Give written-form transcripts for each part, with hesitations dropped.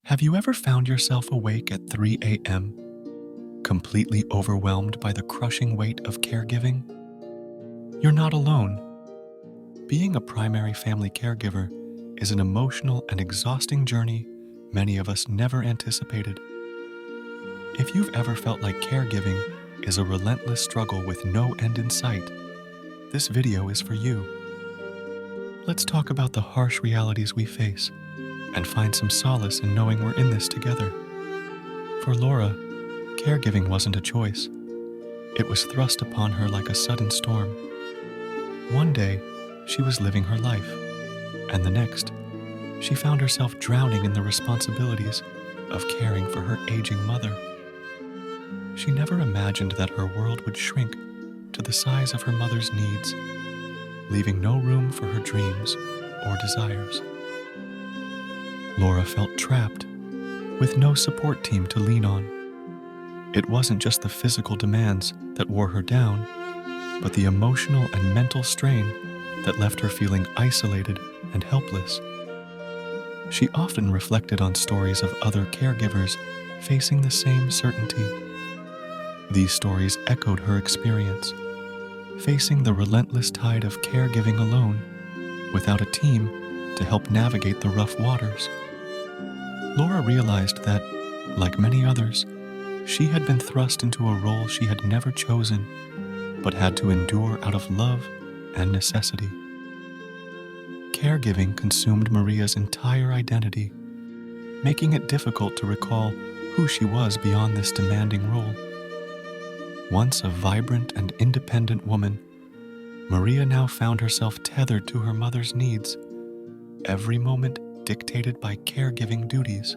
Have you ever found yourself awake at 3 a.m., completely overwhelmed by the crushing weight of caregiving? You're not alone. Being a primary family caregiver is an emotional and exhausting journey many of us never anticipated. If you've ever felt like caregiving is a relentless struggle with no end in sight, this video is for you. Let's talk about the harsh realities we face and find some solace in knowing we're in this together. For Laura, caregiving wasn't a choice. It was thrust upon her like a sudden storm. One day, she was living her life, and the next, she found herself drowning in the responsibilities of caring for her aging mother. She never imagined that her world would shrink to the size of her mother's needs, leaving no room for her dreams or desires. Laura felt trapped, with no support team to lean on. It wasn't just the physical demands that wore her down, but the emotional and mental strain that left her feeling isolated and helpless. She often reflected on stories of other caregivers facing the same certainty. These stories echoed her experience, facing the relentless tide of caregiving alone, without a team to help navigate the rough waters. Laura realized that, like many others, she had been thrust into a role she had never chosen, but had to endure out of love and necessity. Caregiving consumed Maria's entire identity, making it difficult to recall who she was beyond this demanding role. Once a vibrant and independent woman, Maria now found herself tethered to her mother's needs, every moment dictated by caregiving duties.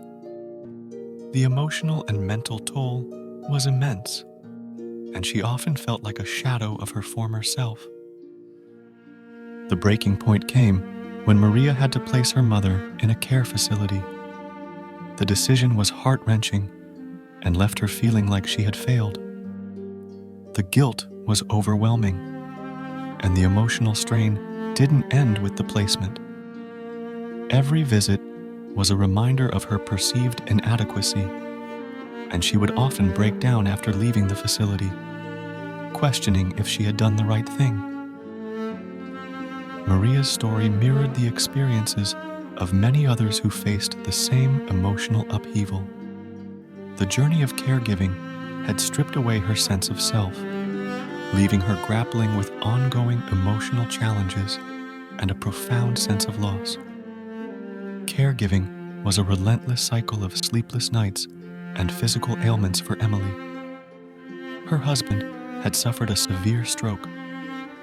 The emotional and mental toll was immense, and she often felt like a shadow of her former self. The breaking point came when Maria had to place her mother in a care facility. The decision was heart-wrenching and left her feeling like she had failed. The guilt was overwhelming, and the emotional strain didn't end with the placement. Every visit was a reminder of her perceived inadequacy, and she would often break down after leaving the facility, questioning if she had done the right thing. Maria's story mirrored the experiences of many others who faced the same emotional upheaval. The journey of caregiving had stripped away her sense of self, leaving her grappling with ongoing emotional challenges and a profound sense of loss. Caregiving was a relentless cycle of sleepless nights and physical ailments for Emily. Her husband had suffered a severe stroke,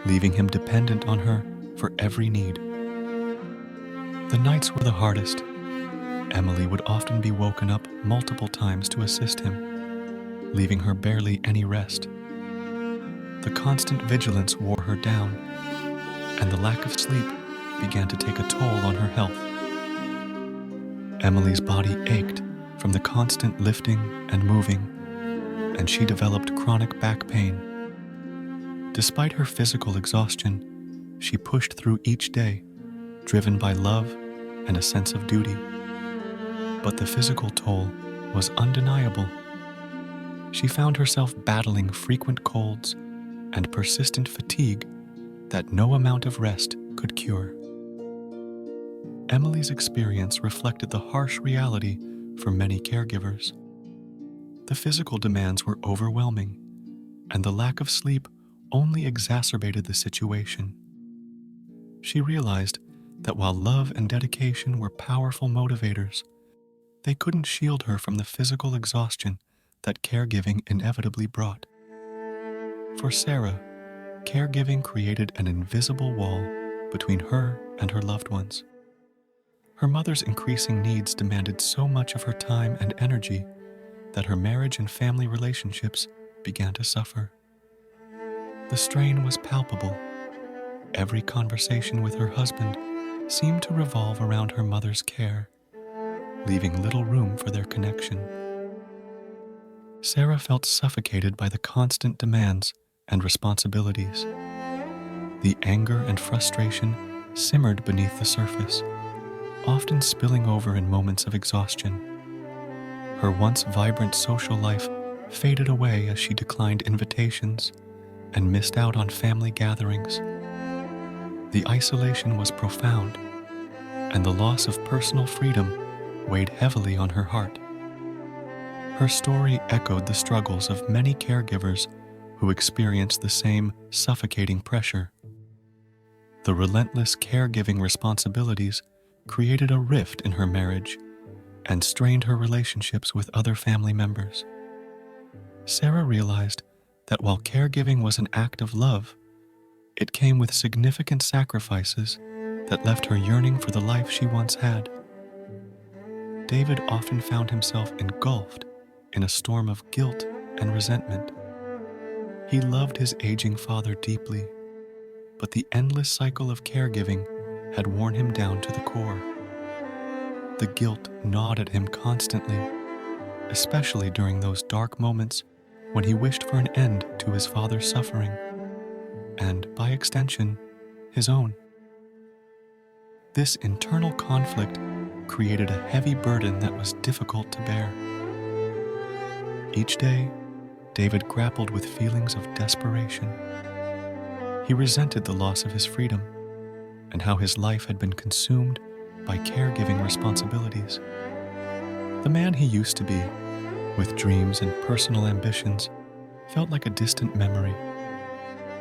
leaving him dependent on her for every need. The nights were the hardest. Emily would often be woken up multiple times to assist him, leaving her barely any rest. The constant vigilance wore her down, and the lack of sleep began to take a toll on her health. Emily's body ached from the constant lifting and moving, and she developed chronic back pain. Despite her physical exhaustion, she pushed through each day, driven by love and a sense of duty. But the physical toll was undeniable. She found herself battling frequent colds and persistent fatigue that no amount of rest could cure. Emily's experience reflected the harsh reality for many caregivers. The physical demands were overwhelming, and the lack of sleep only exacerbated the situation. She realized that while love and dedication were powerful motivators, they couldn't shield her from the physical exhaustion that caregiving inevitably brought. For Sarah, caregiving created an invisible wall between her and her loved ones. Her mother's increasing needs demanded so much of her time and energy that her marriage and family relationships began to suffer. The strain was palpable. Every conversation with her husband seemed to revolve around her mother's care, leaving little room for their connection. Sarah felt suffocated by the constant demands and responsibilities. The anger and frustration simmered beneath the surface, often spilling over in moments of exhaustion. Her once vibrant social life faded away as she declined invitations and missed out on family gatherings. The isolation was profound, and the loss of personal freedom weighed heavily on her heart. Her story echoed the struggles of many caregivers who experienced the same suffocating pressure. The relentless caregiving responsibilities created a rift in her marriage and strained her relationships with other family members. Sarah realized that while caregiving was an act of love, it came with significant sacrifices that left her yearning for the life she once had. David often found himself engulfed in a storm of guilt and resentment. He loved his aging father deeply, but the endless cycle of caregiving had worn him down to the core. The guilt gnawed at him constantly, especially during those dark moments when he wished for an end to his father's suffering, and, by extension, his own. This internal conflict created a heavy burden that was difficult to bear. Each day, David grappled with feelings of desperation. He resented the loss of his freedom and how his life had been consumed by caregiving responsibilities. The man he used to be, with dreams and personal ambitions, felt like a distant memory.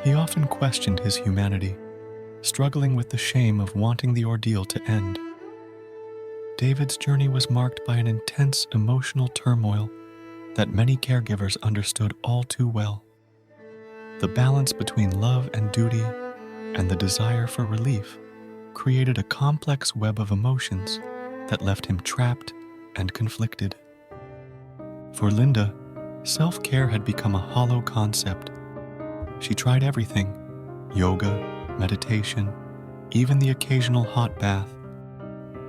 He often questioned his humanity, struggling with the shame of wanting the ordeal to end. David's journey was marked by an intense emotional turmoil that many caregivers understood all too well. The balance between love and duty and the desire for relief created a complex web of emotions that left him trapped and conflicted. For Linda, self-care had become a hollow concept. She tried everything: yoga, meditation, even the occasional hot bath.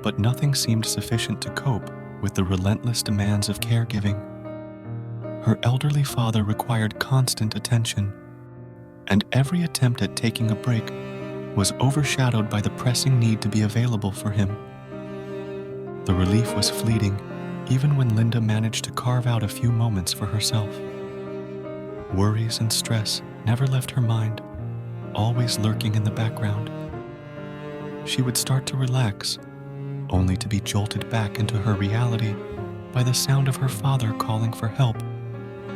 But nothing seemed sufficient to cope with the relentless demands of caregiving. Her elderly father required constant attention, and every attempt at taking a break was overshadowed by the pressing need to be available for him. The relief was fleeting, even when Linda managed to carve out a few moments for herself. Worries and stress never left her mind, always lurking in the background. She would start to relax, only to be jolted back into her reality by the sound of her father calling for help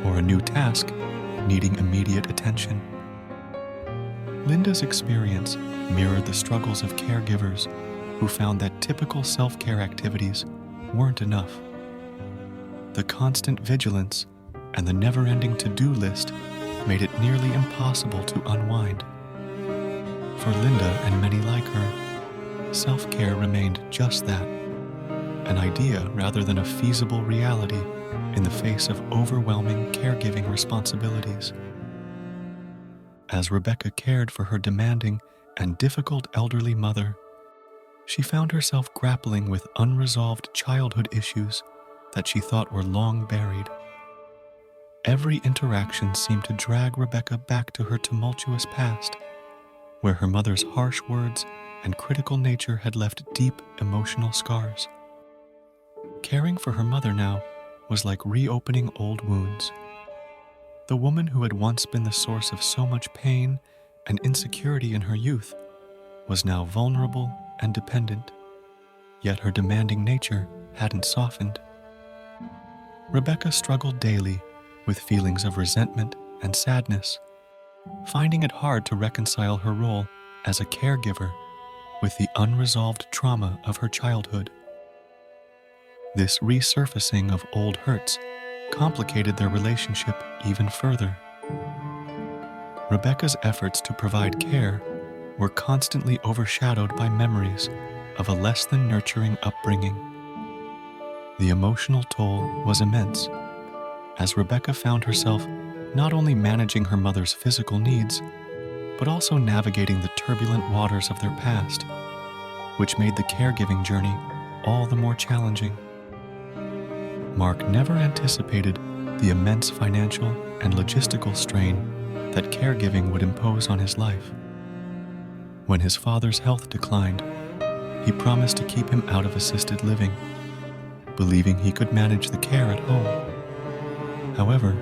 or a new task needing immediate attention. Linda's experience mirrored the struggles of caregivers who found that typical self-care activities weren't enough. The constant vigilance and the never-ending to-do list made it nearly impossible to unwind. For Linda and many like her, self-care remained just that, an idea rather than a feasible reality in the face of overwhelming caregiving responsibilities. As Rebecca cared for her demanding and difficult elderly mother, she found herself grappling with unresolved childhood issues that she thought were long buried. Every interaction seemed to drag Rebecca back to her tumultuous past, where her mother's harsh words and critical nature had left deep emotional scars. Caring for her mother now was like reopening old wounds. The woman who had once been the source of so much pain and insecurity in her youth was now vulnerable and dependent, yet her demanding nature hadn't softened. Rebecca struggled daily with feelings of resentment and sadness, finding it hard to reconcile her role as a caregiver with the unresolved trauma of her childhood. This resurfacing of old hurts complicated their relationship even further. Rebecca's efforts to provide care were constantly overshadowed by memories of a less than nurturing upbringing. The emotional toll was immense, as Rebecca found herself not only managing her mother's physical needs, but also navigating the turbulent waters of their past, which made the caregiving journey all the more challenging. Mark never anticipated the immense financial and logistical strain that caregiving would impose on his life. When his father's health declined, he promised to keep him out of assisted living. believing he could manage the care at home. However,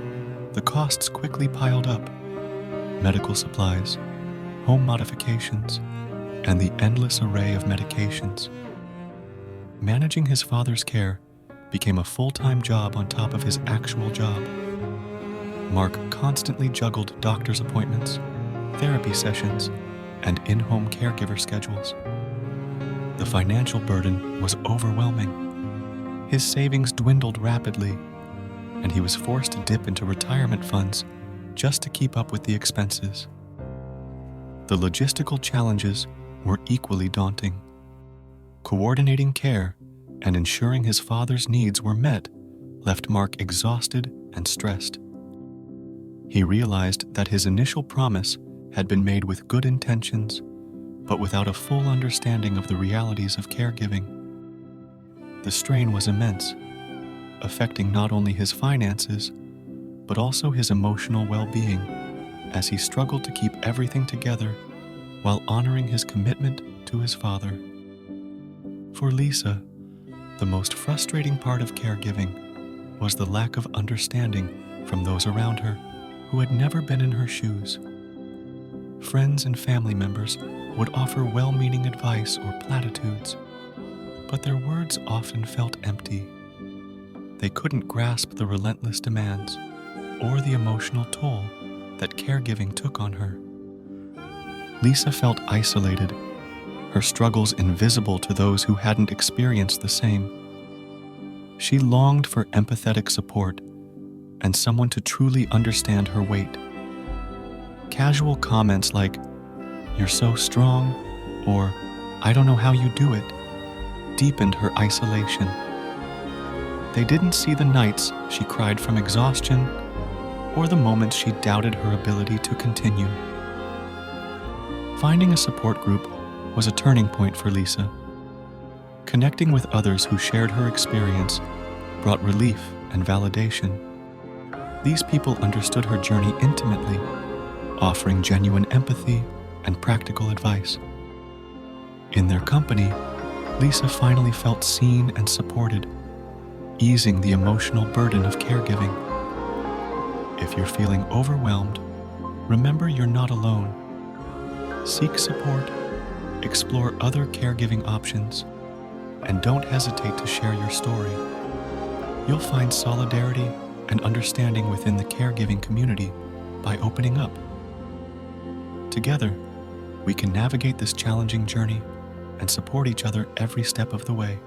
the costs quickly piled up: medical supplies, home modifications, and the endless array of medications. Managing his father's care became a full-time job on top of his actual job. Mark constantly juggled doctor's appointments, therapy sessions, and in-home caregiver schedules. The financial burden was overwhelming. His savings dwindled rapidly, and he was forced to dip into retirement funds just to keep up with the expenses. The logistical challenges were equally daunting. Coordinating care and ensuring his father's needs were met left Mark exhausted and stressed. He realized that his initial promise had been made with good intentions, but without a full understanding of the realities of caregiving. The strain was immense, affecting not only his finances, but also his emotional well-being, as he struggled to keep everything together while honoring his commitment to his father. For Lisa, the most frustrating part of caregiving was the lack of understanding from those around her who had never been in her shoes. Friends and family members would offer well-meaning advice or platitudes, but their words often felt empty. They couldn't grasp the relentless demands or the emotional toll that caregiving took on her. Lisa felt isolated, her struggles invisible to those who hadn't experienced the same. She longed for empathetic support and someone to truly understand her weight. Casual comments like, "You're so strong," or "I don't know how you do it," deepened her isolation. They didn't see the nights she cried from exhaustion or the moments she doubted her ability to continue. Finding a support group was a turning point for Lisa. Connecting with others who shared her experience brought relief and validation. These people understood her journey intimately, offering genuine empathy and practical advice. In their company, Lisa finally felt seen and supported, easing the emotional burden of caregiving. If you're feeling overwhelmed, remember you're not alone. Seek support, explore other caregiving options, and don't hesitate to share your story. You'll find solidarity and understanding within the caregiving community by opening up. Together, we can navigate this challenging journey and support each other every step of the way.